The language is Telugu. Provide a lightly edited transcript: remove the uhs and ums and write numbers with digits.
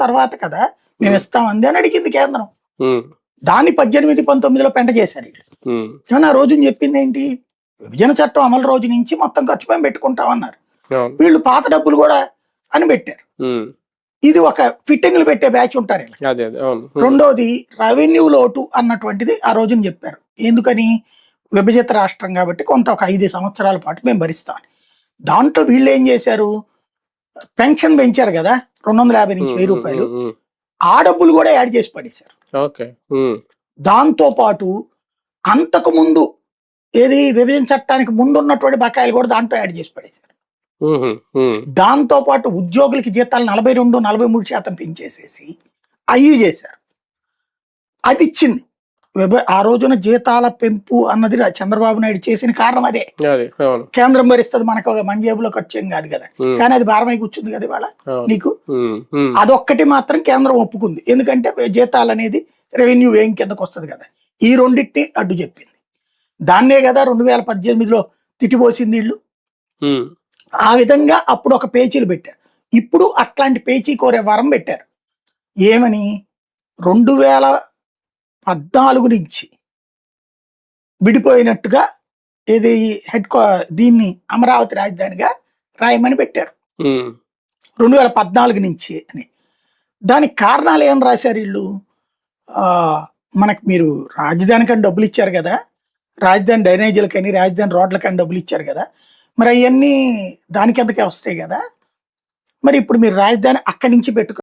తర్వాత కదా మేము ఇస్తామంది అని అడిగింది కేంద్రం. ఉమ్, దాన్ని 18, 19లో పెంట చేశారు వీళ్ళు. ఉమ్, కానీ ఆ రోజున చెప్పింది ఏంటి, విభజన చట్టం అమలు రోజు నుంచి మొత్తం ఖర్చు మేము పెట్టుకుంటామన్నారు. అవును. వీళ్ళు పాత డబ్బులు కూడా అని పెట్టారు. ఉమ్, ఇది ఒక ఫిట్టింగ్లు పెట్టే బ్యాచ్ ఉంటారు ఇలా. అదే అదే అవును. రెండోది రెవెన్యూ లోటు అన్నటువంటిది ఆ రోజున చెప్పారు. ఎందుకని, విభజిత రాష్ట్రం కాబట్టి కొంత ఒక 5 సంవత్సరాల పాటు మేము భరిస్తామని. దాంట్లో వీళ్ళు ఏం చేశారు, పెన్షన్ పెంచారు కదా 250 నుంచి 1000 రూపాయలు, ఆ డబ్బులు కూడా యాడ్ చేసి పడేశారు. ఓకే. ఉమ్, దాంతో పాటు అంతకు ముందు ఏది విభజన చట్టానికి ముందు ఉన్నటువంటి బకాయిలు కూడా దాంట్లో యాడ్ చేసి పడేశారు. ఉమ్, ఉమ్, దాంతో పాటు ఉద్యోగులకి జీతాలు 42, 43% పెంచేసేసి అయ్యి చేశారు. అది ఇచ్చింది ఆ రోజున జీతాల పెంపు అన్నది చంద్రబాబు నాయుడు చేసిన కారణం అదే. అదే అవును. కేంద్రం భరిస్తుంది, మనకు మన జేబులో ఖర్చు ఏం కాదు కదా. కానీ అది భారమై కూర్చుంది కదా ఇవాళ నీకు. ఉమ్, ఉమ్, అదొక్కటి మాత్రం కేంద్రం ఒప్పుకుంది, ఎందుకంటే జీతాలు అనేది రెవెన్యూ ఏం కిందకు వస్తుంది కదా. ఈ రెండింటిని అడ్డు చెప్పింది. దాన్నే కదా 2018లో తిట్టిపోసింది వీళ్ళు. ఉమ్, ఆ విధంగా అప్పుడు ఒక పేచీలు పెట్టారు. ఇప్పుడు అట్లాంటి పేచీ కోరే వరం పెట్టారు. ఏమని, 2014 నుంచి విడిపోయినట్టుగా ఇది దీన్ని అమరావతి రాజధానిగా రాయమని పెట్టారు. ఉమ్, 2014 నుంచి అని. దానికి కారణాలు ఏం రాశారు వీళ్ళు, మనకు మీరు రాజధానికని డబ్బులు ఇచ్చారు కదా, రాజధాని డ్రైనేజీలకని రాజధాని రోడ్లకని డబ్బులు ఇచ్చారు కదా, మరి అవన్నీ దానికి ఎంతకే వస్తాయి కదా, మరి ఇప్పుడు మీరు రాజధాని అక్కడి నుంచి పెట్టుకో